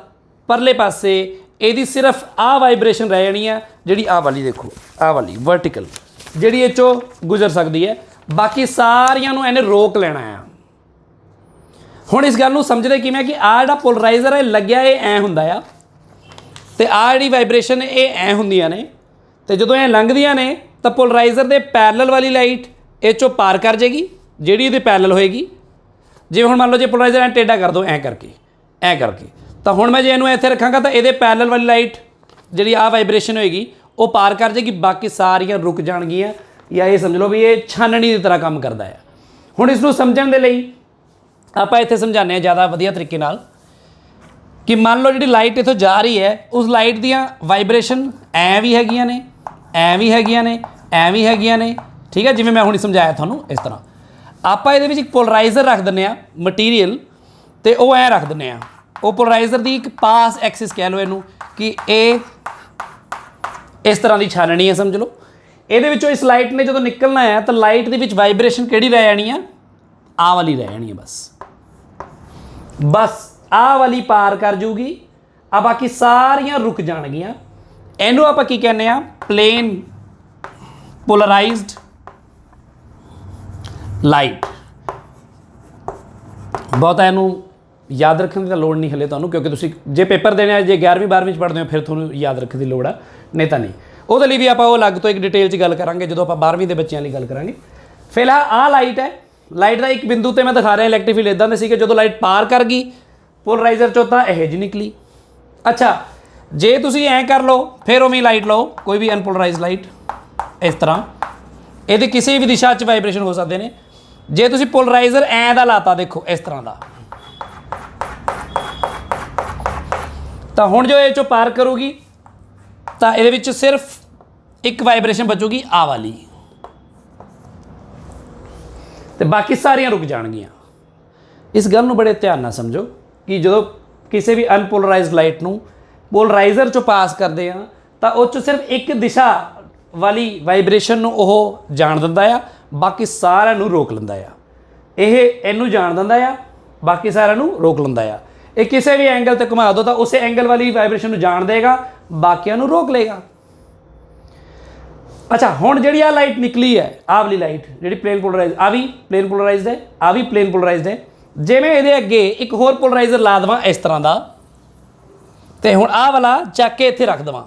ਪਰਲੇ ਪਾਸੇ ਇਹਦੀ ਸਿਰਫ ਆਹ ਵਾਈਬ੍ਰੇਸ਼ਨ ਰਹਿ ਜਾਣੀ ਆ, ਜਿਹੜੀ ਆਹ ਵਾਲੀ ਦੇਖੋ, ਆਹ ਵਾਲੀ ਵਰਟੀਕਲ ਜਿਹੜੀ ਇਹ ਚੋਂ ਗੁਜ਼ਰ ਸਕਦੀ ਹੈ, ਬਾਕੀ ਸਾਰੀਆਂ ਨੂੰ ਇਹਨੇ ਰੋਕ ਲੈਣਾ ਆ। ਹੁਣ ਇਸ ਗੱਲ ਨੂੰ ਸਮਝਦੇ ਕਿਵੇਂ ਕਿ ਆਹ ਜਿਹੜਾ ਪੋਲਰਾਈਜ਼ਰ ਹੈ ਲੱਗਿਆ ਇਹ ਐਂ ਹੁੰਦਾ ਆ, ਅਤੇ ਆਹ ਜਿਹੜੀ ਵਾਈਬ੍ਰੇਸ਼ਨ ਇਹ ਐਂ ਹੁੰਦੀਆਂ ਨੇ, ਅਤੇ ਜਦੋਂ ਇਹ ਲੰਘਦੀਆਂ ਨੇ ਤਾਂ ਪੋਲਰਾਈਜ਼ਰ ਦੇ ਪੈਰਲਲ ਵਾਲੀ ਲਾਈਟ ਇਹ ਚੋਂ ਪਾਰ ਕਰ ਜਾਏਗੀ, ਜਿਹੜੀ ਇਹਦੇ ਪੈਰਲਲ ਹੋਏਗੀ। ਜਿਵੇਂ ਹੁਣ ਮੰਨ ਲਓ ਜੇ ਪੋਲਰਾਈਜ਼ਰ ਐਂ ਟੇਢਾ ਕਰ ਦਿਓ ਐਂ ਕਰਕੇ, ਤਾਂ ਹੁਣ ਮੈਂ ਜੇ ਇਹਨੂੰ ਇੱਥੇ ਰੱਖਾਂਗਾ ਤਾਂ ਇਹਦੇ ਪੈਰਲਲ ਵਾਲੀ ਲਾਈਟ ਜਿਹੜੀ ਆਹ ਵਾਈਬ੍ਰੇਸ਼ਨ ਹੋਏਗੀ ਉਹ ਪਾਰ ਕਰ ਜਾਏਗੀ, ਬਾਕੀ ਸਾਰੀਆਂ ਰੁਕ ਜਾਣਗੀਆਂ, ਜਾਂ ਇਹ ਸਮਝ ਲਓ ਵੀ ਇਹ ਛਾਨਣੀ ਦੀ ਤਰ੍ਹਾਂ ਕੰਮ ਕਰਦਾ ਹੈ। ਹੁਣ ਇਸ ਨੂੰ ਸਮਝਣ ਦੇ ਲਈ ਆਪਾਂ ਇੱਥੇ ਸਮਝਾਉਂਦੇ ਹਾਂ ਜ਼ਿਆਦਾ ਵਧੀਆ ਤਰੀਕੇ ਨਾਲ ਕਿ ਮੰਨ ਲਓ ਜਿਹੜੀ ਲਾਈਟ ਇੱਥੋਂ ਜਾ ਰਹੀ ਹੈ ਉਸ ਲਾਈਟ ਦੀਆਂ ਵਾਈਬ੍ਰੇਸ਼ਨ ਐਂ ਵੀ ਹੈਗੀਆਂ ਨੇ, ਐਂ ਵੀ ਹੈਗੀਆਂ ਨੇ, ਐਂ ਵੀ ਹੈਗੀਆਂ ਨੇ, ਠੀਕ ਹੈ। ਜਿਵੇਂ ਮੈਂ ਹੁਣ ਸਮਝਾਇਆ ਤੁਹਾਨੂੰ ਇਸ ਤਰ੍ਹਾਂ ਆਪਾਂ ਇਹਦੇ ਵਿੱਚ ਇੱਕ ਪੋਲਰਾਈਜ਼ਰ ਰੱਖ ਦਿੰਦੇ ਹਾਂ ਮਟੀਰੀਅਲ, ਅਤੇ ਉਹ ਐਂ ਰੱਖ ਦਿੰਦੇ ਹਾਂ। ਉਹ ਪੋਲਰਾਈਜ਼ਰ ਦੀ ਇੱਕ ਪਾਸ ਐਕਸਿਸ ਕਹਿ ਲਓ ਇਹਨੂੰ, ਕਿ ਇਹ ਇਸ ਤਰ੍ਹਾਂ ਦੀ ਛਾਨਣੀ ਹੈ ਸਮਝ ਲਓ। ਇਹਦੇ ਵਿੱਚੋਂ ਇਸ ਲਾਈਟ ਨੇ ਜਦੋਂ ਨਿਕਲਣਾ ਹੈ ਤਾਂ ਲਾਈਟ ਦੇ ਵਿੱਚ ਵਾਈਬ੍ਰੇਸ਼ਨ ਕਿਹੜੀ ਰਹਿ ਜਾਣੀ ਆ, ਆਹ ਵਾਲੀ ਰਹਿ ਜਾਣੀ ਹੈ। ਬਸ ਆਹ ਵਾਲੀ ਪਾਰ ਕਰ ਜੂਗੀ, ਆ ਬਾਕੀ ਸਾਰੀਆਂ ਰੁਕ ਜਾਣਗੀਆਂ। ਇਹਨੂੰ ਆਪਾਂ ਕੀ ਕਹਿੰਦੇ ਆ, ਪਲੇਨ ਪੋਲਰਾਈਜ਼ਡ ਲਾਈਟ। ਬਹੁਤਾ ਇਹਨੂੰ ਯਾਦ ਰੱਖਣ ਦੀ ਤਾਂ ਲੋੜ ਨਹੀਂ ਹਲੇ ਤੁਹਾਨੂੰ, ਕਿਉਂਕਿ ਤੁਸੀਂ ਜੇ ਪੇਪਰ ਦੇਣੇ ਆ ਜੇ 11ਵੀਂ 12ਵੀਂ 'ਚ ਪੜ੍ਹਦੇ ਹੋ ਫਿਰ ਤੁਹਾਨੂੰ ਯਾਦ ਰੱਖਣ ਦੀ ਲੋੜ ਆ, ਨਹੀਂ ਤਾਂ ਨਹੀਂ। ਉਹਦੇ ਲਈ ਵੀ ਆਪਾਂ ਉਹ ਅਲੱਗ ਤੋਂ ਇੱਕ ਡਿਟੇਲ 'ਚ ਗੱਲ ਕਰਾਂਗੇ ਜਦੋਂ ਆਪਾਂ 12ਵੀਂ ਦੇ ਬੱਚਿਆਂ ਲਈ ਗੱਲ ਕਰਾਂਗੇ। ਫਿਲਹਾਲ ਆਹ ਲਾਈਟ ਹੈ, ਲਾਈਟ ਦਾ ਇੱਕ ਬਿੰਦੂ 'ਤੇ ਮੈਂ ਦਿਖਾ ਰਿਹਾ ਇਲੈਕਟ੍ਰਿਕ ਫੀਲਡ ਇੱਦਾਂ ਦੇ ਸੀ ਕਿ ਜਦੋਂ ਲਾਈਟ ਪਾਰ ਕਰ ਗਈ ਪੋਲਰਾਈਜ਼ਰ 'ਚੋਂ ਤਾਂ ਇਹ ਜਿਹੀ ਨਿਕਲੀ। ਅੱਛਾ, ਜੇ ਤੁਸੀਂ ਐਂ ਕਰ ਲਓ ਫਿਰ ਉਵੇਂ ਲਾਈਟ ਲਓ, ਕੋਈ ਵੀ ਅਨਪੋਲਰਾਈਜ਼ਡ ਲਾਈਟ ਇਸ ਤਰ੍ਹਾਂ, ਇਹਦੇ ਕਿਸੇ ਵੀ ਦਿਸ਼ਾ 'ਚ ਵਾਈਬ੍ਰੇਸ਼ਨ ਹੋ ਸਕਦੇ ਨੇ। ਜੇ ਤੁਸੀਂ ਪੋਲਰਾਈਜ਼ਰ ਐਂ ਦਾ ਲਾਤਾ ਦੇਖੋ ਇਸ ਤਰ੍ਹਾਂ ਦਾ, ਤਾਂ ਹੁਣ ਜੋ ਇਹ 'ਚੋਂ ਪਾਰ ਕਰੂਗੀ ਤਾਂ ਇਹਦੇ ਵਿੱਚ ਸਿਰਫ ਇੱਕ ਵਾਈਬ੍ਰੇਸ਼ਨ ਬਚੂਗੀ ਆਹ ਵਾਲੀ, ਅਤੇ ਬਾਕੀ ਸਾਰੀਆਂ ਰੁਕ ਜਾਣਗੀਆਂ। ਇਸ ਗੱਲ ਨੂੰ ਬੜੇ ਧਿਆਨ ਨਾਲ ਸਮਝੋ ਕਿ ਜਦੋਂ ਕਿਸੇ ਵੀ ਅਨਪੋਲਰਾਈਜ਼ਡ ਲਾਈਟ ਨੂੰ ਪੋਲਰਾਈਜ਼ਰ 'ਚੋਂ ਪਾਸ ਕਰਦੇ ਆ ਤਾਂ ਉਹ 'ਚੋਂ ਸਿਰਫ ਇੱਕ ਦਿਸ਼ਾ ਵਾਲੀ ਵਾਈਬ੍ਰੇਸ਼ਨ ਨੂੰ ਉਹ ਜਾਣ ਦਿੰਦਾ ਆ, ਬਾਕੀ ਸਾਰਿਆਂ ਨੂੰ ਰੋਕ ਲੈਂਦਾ ਆ। ਇਹ ਇਹਨੂੰ ਜਾਣ ਦਿੰਦਾ ਆ, ਬਾਕੀ ਸਾਰਿਆਂ ਨੂੰ ਰੋਕ ਲੈਂਦਾ ਆ। ਇਹ ਕਿਸੇ ਵੀ ਐਂਗਲ 'ਤੇ ਘੁਮਾ ਦਿਓ ਤਾਂ ਉਸੇ ਐਂਗਲ ਵਾਲੀ ਵਾਈਬ੍ਰੇਸ਼ਨ ਨੂੰ ਜਾਣ ਦੇਗਾ, ਬਾਕੀਆਂ ਨੂੰ ਰੋਕ ਲਏਗਾ। ਅੱਛਾ, ਹੁਣ ਜਿਹੜੀ ਆਹ ਲਾਈਟ ਨਿਕਲੀ ਹੈ, ਆਹ ਵਾਲੀ ਲਾਈਟ ਜਿਹੜੀ ਪਲੇਨ ਪੋਲਰਾਈਜ਼, ਆ ਵੀ ਪਲੇਨ ਪੋਲਰਾਈਜ਼ਡ ਹੈ, ਆ ਵੀ ਪਲੇਨ ਪੋਲਰਾਈਜ਼ਡ ਹੈ। ਜੇ ਮੈਂ ਇਹਦੇ ਅੱਗੇ ਇੱਕ ਹੋਰ ਪੋਲਰਾਈਜ਼ਰ ਲਾ ਦੇਵਾਂ ਇਸ ਤਰ੍ਹਾਂ ਦਾ, ਅਤੇ ਹੁਣ ਆਹ ਵਾਲਾ ਚੱਕ ਕੇ ਇੱਥੇ ਰੱਖ ਦੇਵਾਂ,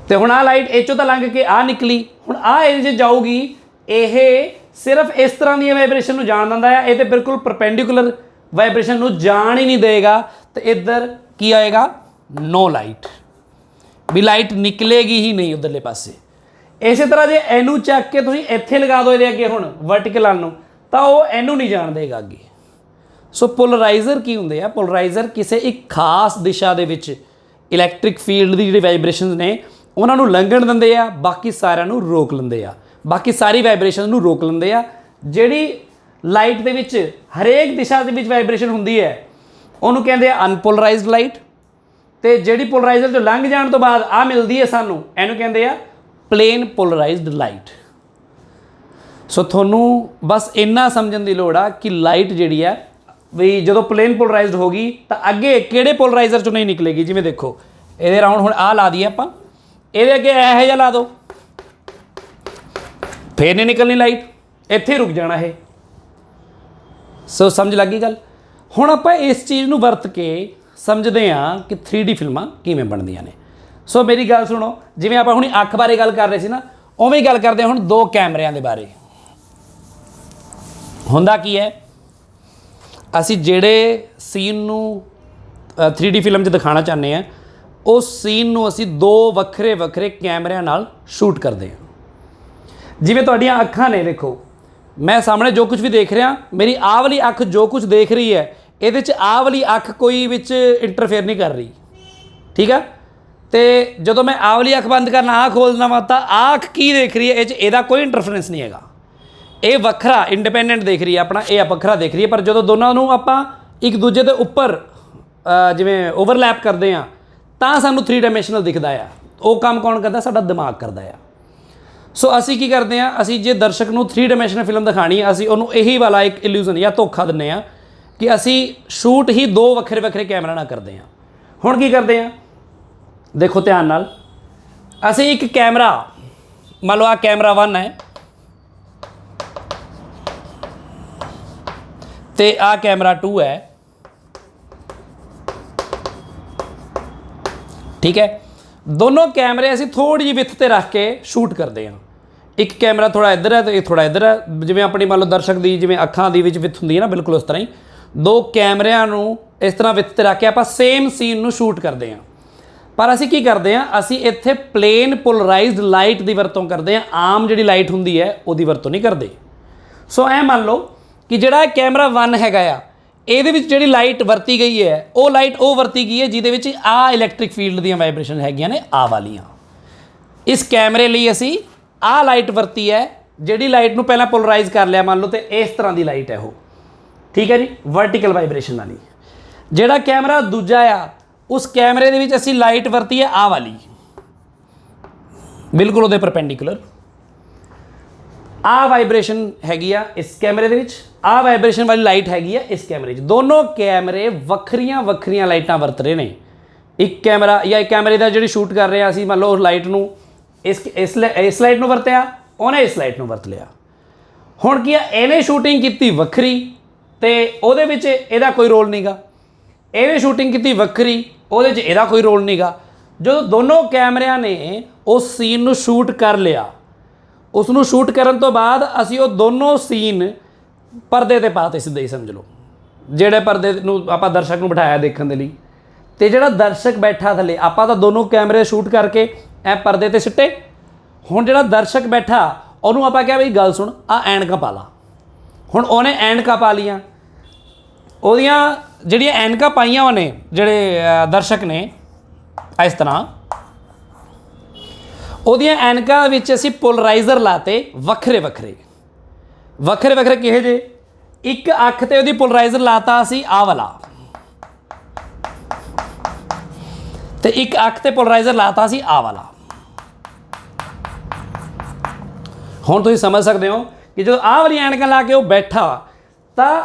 ਅਤੇ ਹੁਣ ਆਹ ਲਾਈਟ ਇਹ 'ਚੋਂ ਤਾਂ ਲੰਘ ਕੇ ਆਹ ਨਿਕਲੀ, ਹੁਣ ਆਹ ਇਹਦੇ 'ਚ ਜਾਊਗੀ, ਇਹ ਸਿਰਫ ਇਸ ਤਰ੍ਹਾਂ ਦੀ ਵਾਈਬ੍ਰੇਸ਼ਨ ਨੂੰ ਜਾਣ ਦਿੰਦਾ ਹੈ, ਇਹ ਤਾਂ ਬਿਲਕੁਲ ਪਰਪੈਂਡੀਕੂਲਰ ਵਾਈਬ੍ਰੇਸ਼ਨ ਨੂੰ ਜਾਣ ਹੀ ਨਹੀਂ ਦੇਗਾ, ਅਤੇ ਇੱਧਰ ਕੀ ਆਏਗਾ, ਨੋ ਲਾਈਟ, ਵੀ ਲਾਈਟ ਨਿਕਲੇਗੀ ਹੀ ਨਹੀਂ ਉੱਧਰਲੇ ਪਾਸੇ। ਇਸੇ ਤਰ੍ਹਾਂ ਜੇ ਇਹਨੂੰ ਚੱਕ ਕੇ ਤੁਸੀਂ ਇੱਥੇ ਲਗਾ ਦਿਓ ਇਹਦੇ ਅੱਗੇ ਹੁਣ ਵਰਟੀਕਲ ਵਾਲ ਨੂੰ, ਤਾਂ ਉਹ ਇਹਨੂੰ ਨਹੀਂ ਜਾਣ ਦੇਗਾ ਅੱਗੇ। ਸੋ ਪੋਲਰਾਈਜ਼ਰ ਕੀ ਹੁੰਦੇ ਆ, ਪੋਲਰਾਈਜ਼ਰ ਕਿਸੇ ਇੱਕ ਖਾਸ ਦਿਸ਼ਾ ਦੇ ਵਿੱਚ ਇਲੈਕਟ੍ਰਿਕ ਫੀਲਡ ਦੀ ਜਿਹੜੀ ਵਾਈਬ੍ਰੇਸ਼ਨਸ ਨੇ ਉਹਨਾਂ ਨੂੰ ਲੰਘਣ ਦਿੰਦੇ ਆ, ਬਾਕੀ ਸਾਰਿਆਂ ਨੂੰ ਰੋਕ ਲੈਂਦੇ ਆ, ਬਾਕੀ ਸਾਰੀ ਵਾਈਬ੍ਰੇਸ਼ਨ ਨੂੰ ਰੋਕ ਲੈਂਦੇ ਆ। ਜਿਹੜੀ ਲਾਈਟ ਦੇ ਵਿੱਚ ਹਰੇਕ ਦਿਸ਼ਾ ਦੇ ਵਿੱਚ ਵਾਈਬ੍ਰੇਸ਼ਨ ਹੁੰਦੀ ਹੈ ਉਹਨੂੰ ਕਹਿੰਦੇ ਆ ਅਨਪੋਲਰਾਈਜ਼ਡ ਲਾਈਟ, ਅਤੇ ਜਿਹੜੀ ਪੋਲਰਾਈਜ਼ਰ 'ਚੋਂ ਲੰਘ ਜਾਣ ਤੋਂ ਬਾਅਦ ਆਹ ਮਿਲਦੀ ਹੈ ਸਾਨੂੰ, ਇਹਨੂੰ ਕਹਿੰਦੇ ਆ ਪਲੇਨ ਪੋਲਰਾਈਜ਼ਡ ਲਾਈਟ। ਸੋ ਤੁਹਾਨੂੰ ਬਸ ਇੰਨਾ ਸਮਝਣ ਦੀ ਲੋੜ ਆ ਕਿ ਲਾਈਟ ਜਿਹੜੀ ਹੈ ਵੀ ਜਦੋਂ ਪਲੇਨ ਪੋਲਰਾਈਜ਼ਡ ਹੋ ਗਈ ਤਾਂ ਅੱਗੇ ਕਿਹੜੇ ਪੋਲਰਾਈਜ਼ਰ 'ਚੋਂ ਨਹੀਂ ਨਿਕਲੇਗੀ। ਜਿਵੇਂ ਦੇਖੋ ਇਹਦੇ ਰਾਊਂਡ ਹੁਣ ਆਹ ਲਾ ਦਈਏ ਆਪਾਂ, ਇਹਦੇ ਅੱਗੇ ਇਹੋ ਜਿਹਾ ਲਾ ਦਿਓ, ਫੇਰ ਨਹੀਂ ਨਿਕਲਣੀ ਲਾਈਟ, ਇੱਥੇ ਰੁਕ ਜਾਣਾ ਇਹ। ਸੋ ਸਮਝ ਲੱਗ ਗਈ ਗੱਲ। ਹੁਣ ਆਪਾਂ ਇਸ ਚੀਜ਼ ਨੂੰ ਵਰਤ ਕੇ ਸਮਝਦੇ ਹਾਂ ਕਿ 3D ਫਿਲਮਾਂ ਕਿਵੇਂ ਬਣਦੀਆਂ ਨੇ। ਸੋ ਮੇਰੀ ਗੱਲ ਸੁਣੋ, ਜਿਵੇਂ ਆਪਾਂ ਹੁਣੀ ਅੱਖ ਬਾਰੇ ਗੱਲ ਕਰ ਰਹੇ ਸੀ ਨਾ, ਉਵੇਂ ਹੀ ਗੱਲ ਕਰਦੇ ਹਾਂ ਹੁਣ ਦੋ ਕੈਮਰਿਆਂ ਦੇ ਬਾਰੇ। ਹੁੰਦਾ ਕੀ ਹੈ, ਅਸੀਂ ਜਿਹੜੇ ਸੀਨ ਨੂੰ 3D ਫਿਲਮ 'ਚ ਦਿਖਾਉਣਾ ਚਾਹੁੰਦੇ ਹਾਂ ਉਸ ਸੀਨ ਨੂੰ ਅਸੀਂ ਦੋ ਵੱਖਰੇ ਵੱਖਰੇ ਕੈਮਰਿਆਂ ਨਾਲ ਸ਼ੂਟ ਕਰਦੇ ਹਾਂ। ਜਿਵੇਂ ਤੁਹਾਡੀਆਂ ਅੱਖਾਂ ਨੇ, ਦੇਖੋ ਮੈਂ ਸਾਹਮਣੇ ਜੋ ਕੁਝ ਵੀ ਦੇਖ ਰਿਹਾ, ਮੇਰੀ ਆਹ ਵਾਲੀ ਅੱਖ ਜੋ ਕੁਝ ਦੇਖ ਰਹੀ ਹੈ ਇਹਦੇ 'ਚ ਆਹ ਵਾਲੀ ਅੱਖ ਕੋਈ ਵਿੱਚ ਇੰਟਰਫੇਅਰ ਨਹੀਂ ਕਰ ਰਹੀ, ਠੀਕ ਆ। ਅਤੇ ਜਦੋਂ ਮੈਂ ਆਹ ਵਾਲੀ ਅੱਖ ਬੰਦ ਕਰਨਾ, ਆਹ ਖੋਲ੍ਹਣਾ ਵਾ, ਤਾਂ ਆਹ ਅੱਖ ਕੀ ਦੇਖ ਰਹੀ ਹੈ ਇਹ 'ਚ ਇਹਦਾ ਕੋਈ ਇੰਟਰਫਰੈਂਸ ਨਹੀਂ ਹੈਗਾ, ਇਹ ਵੱਖਰਾ ਇੰਡੀਪੈਂਡੈਂਟ ਦੇਖ ਰਹੀ ਹੈ ਆਪਣਾ, ਇਹ ਵੱਖਰਾ ਦੇਖ ਰਹੀ ਹੈ। ਪਰ ਜਦੋਂ ਦੋਨਾਂ ਨੂੰ ਆਪਾਂ ਇੱਕ ਦੂਜੇ ਦੇ ਉੱਪਰ ਜਿਵੇਂ ਓਵਰਲੈਪ ਕਰਦੇ ਆ ਤਾਂ ਸਾਨੂੰ 3 ਡਾਇਮੈਂਸ਼ਨਲ ਦਿਖਦਾ ਆ। ਉਹ ਕੰਮ ਕੌਣ ਕਰਦਾ? ਸਾਡਾ ਦਿਮਾਗ ਕਰਦਾ ਆ। ਸੋ ਅਸੀਂ ਕੀ ਕਰਦੇ ਆ, ਅਸੀਂ ਜੇ ਦਰਸ਼ਕ ਨੂੰ 3 ਡਾਇਮੈਂਸ਼ਨਲ ਫਿਲਮ ਦਿਖਾਣੀ ਆ, ਅਸੀਂ ਉਹਨੂੰ ਇਹੀ ਵਾਲਾ ਇੱਕ ਇਲੂਜ਼ਨ ਜਾਂ ਧੋਖਾ ਦਿੰਦੇ ਆ ਕਿ ਅਸੀਂ ਸ਼ੂਟ ਹੀ 2 ਵੱਖਰੇ ਵੱਖਰੇ ਕੈਮਰਾ ਨਾਲ ਕਰਦੇ ਆ। ਹੁਣ ਕੀ ਕਰਦੇ ਆ, ਦੇਖੋ ਧਿਆਨ ਨਾਲ, ਅਸੀਂ ਇੱਕ ਕੈਮਰਾ, ਮੰਨ ਲਓ ਆ ਕੈਮਰਾ 1 ਹੈ ਤੇ ਆ ਕੈਮਰਾ 2 ਹੈ, ठीक है। दोनों कैमरे असी थोड़ी जी विथ ते रख के शूट करते हैं। एक कैमरा थोड़ा इधर है तो एक थोड़ा इधर है, जिवें अपनी मान लो दर्शक की जिवें अखां दी विच विथ हुंदी है ना, बिल्कुल उस तरह ही दो कैमरिਆਂ ਨੂੰ इस तरह विथ ते रख के आपां सेम सीन ਨੂੰ शूट करते हैं। पर असी की करते हैं, असी इत्थे प्लेन पोलराइज्ड लाइट की वरतों करते हैं, आम जिहड़ी लाइट हुंदी है उहदी वरतों नहीं करते। सो ऐ मान लो कि जिहड़ा कैमरा 1 हैगा आ, ਇਹਦੇ ਵਿੱਚ ਜਿਹੜੀ ਲਾਈਟ ਵਰਤੀ ਗਈ ਹੈ ਉਹ ਲਾਈਟ ਉਹ ਵਰਤੀ ਗਈ ਹੈ ਜਿਹਦੇ ਵਿੱਚ ਆ ਇਲੈਕਟ੍ਰਿਕ ਫੀਲਡ ਦੀਆਂ ਵਾਈਬ੍ਰੇਸ਼ਨ ਹੈਗੀਆਂ ਨੇ ਆ ਵਾਲੀਆਂ। ਇਸ ਕੈਮਰੇ ਲਈ ਅਸੀਂ ਆ ਲਾਈਟ ਵਰਤੀ ਹੈ, ਜਿਹੜੀ ਲਾਈਟ ਨੂੰ ਪਹਿਲਾਂ ਪੋਲਰਾਈਜ਼ ਕਰ ਲਿਆ ਮੰਨ ਲਓ, ਤੇ ਇਸ ਤਰ੍ਹਾਂ ਦੀ ਲਾਈਟ ਹੈ ਉਹ, ਠੀਕ ਹੈ ਜੀ, ਵਰਟੀਕਲ ਵਾਈਬ੍ਰੇਸ਼ਨ ਵਾਲੀ। ਜਿਹੜਾ ਕੈਮਰਾ ਦੂਜਾ ਆ, ਉਸ ਕੈਮਰੇ ਦੇ ਵਿੱਚ ਅਸੀਂ ਲਾਈਟ ਵਰਤੀ ਹੈ ਆ ਵਾਲੀ, ਬਿਲਕੁਲ ਉਹਦੇ ਪਰਪੈਂਡੀਕੂਲਰ। ਆ ਵਾਈਬ੍ਰੇਸ਼ਨ हैगी आ इस कैमरे ਦੇ ਵਿੱਚ, ਆ ਵਾਈਬ੍ਰੇਸ਼ਨ ਵਾਲੀ ਲਾਈਟ हैगी आ इस कैमरे 'ਚ। ਦੋਨੋਂ ਕੈਮਰੇ ਵੱਖਰੀਆਂ ਵੱਖਰੀਆਂ ਲਾਈਟਾਂ ਵਰਤ ਰਹੇ ਨੇ। ਇੱਕ ਕੈਮਰਾ ਜਾਂ ਇੱਕ ਕੈਮਰੇ ਦਾ ਜਿਹੜੀ ਸ਼ੂਟ ਕਰ ਰਹੇ ਆ ਅਸੀਂ, ਮੰਨ ਲਓ ਉਸ ਲਾਈਟ ਨੂੰ ਇਸ ਲਾਈਟ ਨੂੰ ਵਰਤਿਆ, ਉਹਨੇ ਇਸ ਲਾਈਟ ਨੂੰ ਵਰਤ ਲਿਆ। ਹੁਣ ਕੀ ਆ, ਇਹਨੇ ਸ਼ੂਟਿੰਗ ਕੀਤੀ ਵੱਖਰੀ ਤੇ ਉਹਦੇ ਵਿੱਚ ਇਹਦਾ ਕੋਈ ਰੋਲ ਨਹੀਂਗਾ, ਇਹਨੇ ਸ਼ੂਟਿੰਗ ਕੀਤੀ ਵੱਖਰੀ, ਉਹਦੇ 'ਚ ਇਹਦਾ ਕੋਈ ਰੋਲ ਨਹੀਂਗਾ। ਜਦੋਂ ਦੋਨੋਂ ਕੈਮਰਿਆਂ ਨੇ ਉਸ ਸੀਨ ਨੂੰ ਸ਼ੂਟ ਕਰ ਲਿਆ, ਉਸ ਨੂੰ ਸ਼ੂਟ ਕਰਨ ਤੋਂ ਬਾਅਦ ਅਸੀਂ ਉਹ ਦੋਨੋਂ ਸੀਨ ਪਰਦੇ ਤੇ ਪਾਤੇ, ਸਿੱਧੇ ਹੀ ਸਮਝ ਲਓ। ਜਿਹੜੇ ਪਰਦੇ ਨੂੰ ਆਪਾਂ ਦਰਸ਼ਕ ਨੂੰ ਬਿਠਾਇਆ ਦੇਖਣ ਦੇ ਲਈ, ਤੇ ਜਿਹੜਾ ਦਰਸ਼ਕ ਬੈਠਾ ਥੱਲੇ, ਆਪਾਂ ਤਾਂ ਦੋਨੋਂ ਕੈਮਰੇ ਸ਼ੂਟ ਕਰਕੇ ਐ ਪਰਦੇ ਤੇ ਸਿੱਟੇ। ਹੁਣ ਜਿਹੜਾ ਦਰਸ਼ਕ ਬੈਠਾ ਉਹਨੂੰ ਆਪਾਂ ਕਿਹਾ ਬਈ ਗੱਲ ਸੁਣ, ਆ ਐਨਕਾਂ ਪਾ ਲਾ। ਹੁਣ ਉਹਨੇ ਐਨਕਾਂ ਪਾ ਲੀਆਂ, ਉਹਦੀਆਂ ਜਿਹੜੀਆਂ ਐਨਕਾਂ ਪਾਈਆਂ ਉਹਨੇ, ਜਿਹੜੇ ਦਰਸ਼ਕ ਨੇ, ਇਸ ਤਰ੍ਹਾਂ ਉਹਦੀਆਂ ਐਨਕਾਂ ਵਿੱਚ ਅਸੀਂ ਪੋਲਰਾਈਜ਼ਰ ਲਾਤੇ ਵੱਖਰੇ ਵੱਖਰੇ ਕਿਹੇ ਜੇ। ਇੱਕ ਅੱਖ ਤੇ ਉਹਦੀ ਪੋਲਰਾਈਜ਼ਰ ਲਾਤਾ ਅਸੀਂ ਆਹ ਵਾਲਾ, ਤੇ ਇੱਕ ਅੱਖ ਤੇ ਪੋਲਰਾਈਜ਼ਰ ਲਾਤਾ ਅਸੀਂ ਆਹ ਵਾਲਾ। ਹੁਣ ਤੁਸੀਂ ਸਮਝ ਸਕਦੇ ਹੋ ਕਿ ਜਦੋਂ ਆਹ ਵਾਲੀ ਐਨਕਾਂ ਲਾ ਕੇ ਉਹ ਬੈਠਾ, ਤਾਂ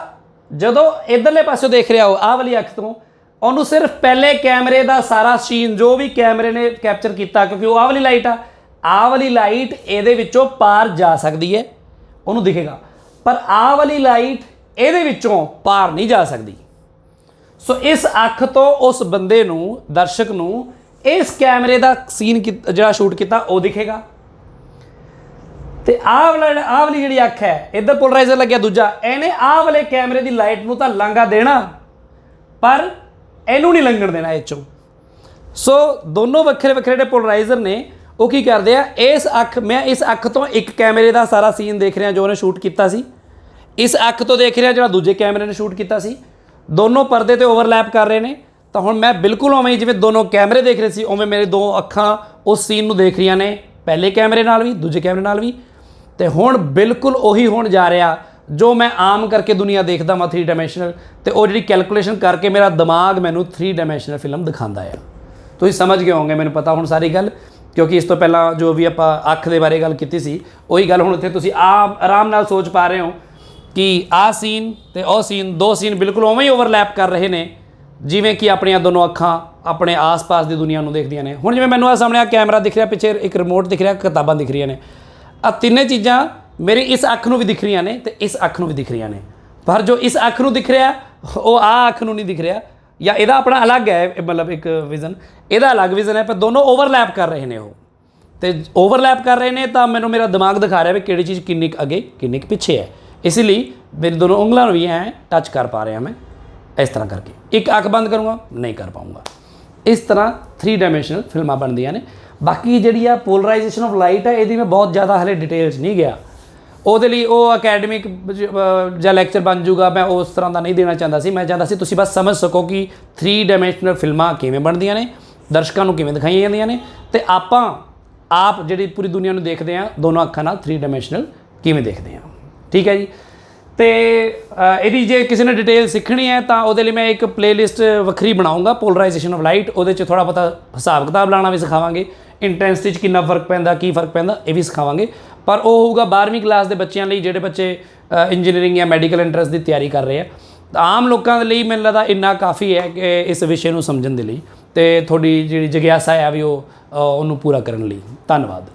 ਜਦੋਂ ਇਧਰਲੇ ਪਾਸੇ ਦੇਖ ਰਿਹਾ ਉਹ ਆਹ ਵਾਲੀ ਅੱਖ ਤੋਂ, ਉਹਨੂੰ ਸਿਰਫ ਪਹਿਲੇ ਕੈਮਰੇ ਦਾ ਸਾਰਾ ਸੀਨ ਜੋ ਵੀ ਕੈਮਰੇ ਨੇ ਕੈਪਚਰ ਕੀਤਾ, ਕਿਉਂਕਿ ਉਹ ਆਹ ਵਾਲੀ ਲਾਈਟ ਆ, ਆਹ ਵਾਲੀ ਲਾਈਟ ਇਹਦੇ ਵਿੱਚੋਂ ਪਾਰ ਜਾ ਸਕਦੀ ਹੈ, ਉਹਨੂੰ ਦਿਖੇਗਾ, ਪਰ ਆਹ ਵਾਲੀ ਲਾਈਟ ਇਹਦੇ ਵਿੱਚੋਂ ਪਾਰ ਨਹੀਂ ਜਾ ਸਕਦੀ। ਸੋ ਇਸ ਅੱਖ ਤੋਂ ਉਸ ਬੰਦੇ ਨੂੰ, ਦਰਸ਼ਕ ਨੂੰ, ਇਸ ਕੈਮਰੇ ਦਾ ਸੀਨ ਜਿਹੜਾ ਸ਼ੂਟ ਕੀਤਾ ਉਹ ਦਿਖੇਗਾ। ਤੇ ਆਹ ਵਾਲੀ ਜਿਹੜੀ ਅੱਖ ਹੈ, ਇੱਧਰ ਪੋਲਰਾਈਜ਼ਰ ਲੱਗਿਆ ਦੂਜਾ, ਇਹਨੇ ਆਹ ਵਾਲੇ ਕੈਮਰੇ ਦੀ ਲਾਈਟ ਨੂੰ ਤਾਂ ਲਾਂਘਾ ਦੇਣਾ, ਪਰ ਇਹਨੂੰ ਨਹੀਂ ਲੰਘਣ ਦੇਣਾ ਇਹ 'ਚੋਂ। ਸੋ ਦੋਨੋਂ ਵੱਖਰੇ ਵੱਖਰੇ ਜਿਹੜੇ ਪੋਲਰਾਈਜ਼ਰ ਨੇ ਉਹ ਕੀ ਕਰਦੇ ਆ, ਇਸ ਅੱਖ, ਮੈਂ ਇਸ ਅੱਖ ਤੋਂ ਇੱਕ ਕੈਮਰੇ ਦਾ ਸਾਰਾ ਸੀਨ ਦੇਖ ਰਿਹਾ ਜੋ ਉਹਨੇ ਸ਼ੂਟ ਕੀਤਾ ਸੀ, ਇਸ ਅੱਖ ਤੋਂ ਦੇਖ ਰਿਹਾ ਜਿਹੜਾ ਦੂਜੇ ਕੈਮਰੇ ਨੇ ਸ਼ੂਟ ਕੀਤਾ ਸੀ, ਦੋਨੋਂ ਪਰਦੇ ਤੇ ਓਵਰਲੈਪ ਕਰ ਰਹੇ ਨੇ। ਤਾਂ ਹੁਣ ਮੈਂ ਬਿਲਕੁਲ ਉਵੇਂ ਜਿਵੇਂ ਦੋਨੋਂ ਕੈਮਰੇ ਦੇਖ ਰਹੇ ਸੀ, ਉਵੇਂ ਮੇਰੇ ਦੋ ਅੱਖਾਂ ਉਸ ਸੀਨ ਨੂੰ ਦੇਖ ਰਹੀਆਂ ਨੇ, ਪਹਿਲੇ ਕੈਮਰੇ ਨਾਲ ਵੀ ਦੂਜੇ ਕੈਮਰੇ ਨਾਲ ਵੀ। ਤੇ ਹੁਣ ਬਿਲਕੁਲ ਉਹੀ ਹੋਣ ਜਾ ਰਿਹਾ ਜੋ ਮੈਂ ਆਮ ਕਰਕੇ ਦੁਨੀਆ ਦੇਖਦਾ ਮੈਂ 3 ਡਾਇਮੈਂਸ਼ਨਲ, ਤੇ ਉਹ ਜਿਹੜੀ ਕੈਲਕੂਲੇਸ਼ਨ ਕਰਕੇ ਮੇਰਾ ਦਿਮਾਗ ਮੈਨੂੰ 3 ਡਾਇਮੈਂਸ਼ਨਲ ਫਿਲਮ ਦਿਖਾਉਂਦਾ ਆ। ਤੁਸੀਂ ਸਮਝ ਗਏ ਹੋਵੋਗੇ, ਮੈਨੂੰ ਪਤਾ ਹੁਣ ਸਾਰੀ ਗੱਲ, ਕਿਉਂਕਿ ਇਸ ਤੋਂ ਪਹਿਲਾਂ ਜੋ ਵੀ ਆਪਾਂ ਅੱਖ ਦੇ ਬਾਰੇ ਗੱਲ ਕੀਤੀ ਸੀ, ਉਹੀ ਗੱਲ ਹੁਣ ਇੱਥੇ ਤੁਸੀਂ ਆਰਾਮ ਨਾਲ ਸੋਚ ਪਾ ਰਹੇ ਹੋ ਕਿ ਆਹ ਸੀਨ ਤੇ ਉਹ ਸੀਨ, ਦੋ ਸੀਨ ਬਿਲਕੁਲ ਉਵੇਂ ਹੀ ਓਵਰਲੈਪ ਕਰ ਰਹੇ ਨੇ ਜਿਵੇਂ ਕਿ ਆਪਣੀਆਂ ਦੋਨੋਂ ਅੱਖਾਂ ਆਪਣੇ ਆਸ-ਪਾਸ ਦੀ ਦੁਨੀਆ ਨੂੰ ਦੇਖਦੀਆਂ ਨੇ। ਹੁਣ ਜਿਵੇਂ ਮੈਨੂੰ ਆ ਸਾਹਮਣੇ ਆ ਕੈਮਰਾ ਦਿਖ ਰਿਹਾ, ਪਿੱਛੇ ਇੱਕ ਰਿਮੋਟ ਦਿਖ ਰਿਹਾ, ਕਿਤਾਬਾਂ ਦਿਖ ਰਹੀਆਂ ਨੇ, ਆ ਤਿੰਨੇ ਚੀਜ਼ਾਂ ਮੇਰੀ ਇਸ ਅੱਖ ਨੂੰ ਵੀ ਦਿਖ ਰਹੀਆਂ ਨੇ ਤੇ ਇਸ ਅੱਖ ਨੂੰ ਵੀ ਦਿਖ ਰਹੀਆਂ ਨੇ, ਪਰ ਜੋ ਇਸ ਅੱਖ ਨੂੰ ਦਿਖ ਰਿਹਾ ਉਹ ਆਹ ਅੱਖ ਨੂੰ ਨਹੀਂ ਦਿਖ ਰਿਹਾ, ਜਾਂ ਇਹਦਾ ਆਪਣਾ ਅਲੱਗ ਹੈ, ਮਤਲਬ ਇੱਕ ਵਿਜ਼ਨ, ਇਹਦਾ ਅਲੱਗ ਵਿਜ਼ਨ ਹੈ, ਪਰ ਦੋਨੋਂ ਓਵਰਲੈਪ ਕਰ ਰਹੇ ਨੇ ਉਹ, ਤੇ ਓਵਰਲੈਪ ਕਰ ਰਹੇ ਨੇ। ਤਾਂ ਮੈਨੂੰ ਮੇਰਾ ਦਿਮਾਗ ਦਿਖਾ ਰਿਹਾ ਵੀ ਕਿਹੜੀ ਚੀਜ਼ ਕਿੰਨੀ ਕੁ ਅੱਗੇ ਕਿੰਨੀ ਕੁ ਪਿੱਛੇ ਹੈ, ਇਸ ਲਈ ਮੇਰੀ ਦੋਨੋਂ ਉਂਗਲਾਂ ਨੂੰ ਵੀ ਐਂ ਟੱਚ ਕਰ ਪਾ ਰਿਹਾ ਮੈਂ, ਇਸ ਤਰ੍ਹਾਂ ਕਰਕੇ। ਇੱਕ ਅੱਖ ਬੰਦ ਕਰੂੰਗਾ ਨਹੀਂ ਕਰ ਪਾਊਂਗਾ। ਇਸ ਤਰ੍ਹਾਂ 3 ਡਾਇਮੈਂਸ਼ਨਲ ਫਿਲਮਾਂ ਬਣਦੀਆਂ ਨੇ। ਬਾਕੀ ਜਿਹੜੀ ਆ ਪੋਲਰਾਈਜੇਸ਼ਨ ਆਫ ਲਾਈਟ ਹੈ, ਇਹਦੀ ਮੈਂ ਬਹੁਤ ਜ਼ਿਆਦਾ ਹਲੇ ਡਿਟੇਲ 'ਚ ਨਹੀਂ ਗਿਆ, ਉਹਦੇ ਲਈ ਉਹ ਅਕੈਡਮਿਕ ਜਾਂ ਲੈਕਚਰ ਬਣ ਜੂਗਾ, ਮੈਂ ਉਸ ਤਰ੍ਹਾਂ ਦਾ ਨਹੀਂ ਦੇਣਾ ਚਾਹੁੰਦਾ ਸੀ। ਮੈਂ ਚਾਹੁੰਦਾ ਸੀ ਤੁਸੀਂ ਬਸ ਸਮਝ ਸਕੋ ਕਿ 3 ਡਾਇਮੈਂਸ਼ਨਲ ਫਿਲਮਾਂ ਕਿਵੇਂ ਬਣਦੀਆਂ ਨੇ, ਦਰਸ਼ਕਾਂ ਨੂੰ ਕਿਵੇਂ ਦਿਖਾਈਆਂ ਜਾਂਦੀਆਂ ਨੇ, ਤੇ ਆਪ ਜਿਹੜੀ ਪੂਰੀ ਦੁਨੀਆ ਨੂੰ ਦੇਖਦੇ ਹਾਂ ਦੋਨੋਂ ਅੱਖਾਂ ਨਾਲ 3 ਡਾਇਮੈਂਸ਼ਨਲ ਕਿਵੇਂ ਦੇਖਦੇ ਹਾਂ। ਠੀਕ ਹੈ ਜੀ। ਤੇ ਇਹਦੀ ਜੇ ਕਿਸੇ ਨੇ ਡਿਟੇਲ ਸਿੱਖਣੀ ਹੈ ਤਾਂ ਉਹਦੇ ਲਈ ਮੈਂ ਇੱਕ ਪਲੇਲਿਸਟ ਵੱਖਰੀ ਬਣਾਉਂਗਾ, ਪੋਲਰਾਈਜੇਸ਼ਨ ਆਫ ਲਾਈਟ। ਉਹਦੇ 'ਚ ਥੋੜ੍ਹਾ ਬਹੁਤਾ ਹਿਸਾਬ ਕਿਤਾਬ ਲਾਉਣਾ ਵੀ ਸਿਖਾਵਾਂਗੇ, ਇੰਟੈਂਸਿਟੀ 'ਚ ਕਿੰਨਾ ਫਰਕ ਪੈਂਦਾ, ਕੀ ਫਰਕ ਪੈਂਦਾ, ਇਹ ਵੀ ਸਿਖਾਵਾਂਗੇ। ਪਰ ਉਹ ਹੋਊਗਾ 12ਵੀਂ ਕਲਾਸ ਦੇ ਬੱਚਿਆਂ ਲਈ, ਜਿਹੜੇ ਬੱਚੇ ਇੰਜੀਨੀਅਰਿੰਗ ਜਾਂ ਮੈਡੀਕਲ ਐਂਟਰੈਂਸ ਦੀ ਤਿਆਰੀ ਕਰ ਰਹੇ ਆ। ਆਮ ਲੋਕਾਂ ਦੇ ਲਈ ਮੈਨੂੰ ਲੱਗਦਾ ਇੰਨਾ ਕਾਫੀ ਹੈ ਕਿ ਇਸ ਵਿਸ਼ੇ ਨੂੰ ਸਮਝਣ ਦੇ ਲਈ, ਅਤੇ ਤੁਹਾਡੀ ਜਿਹੜੀ ਜਗਿਆਸਾ ਆ ਵੀ ਉਹਨੂੰ ਪੂਰਾ ਕਰਨ ਲਈ। ਧੰਨਵਾਦ।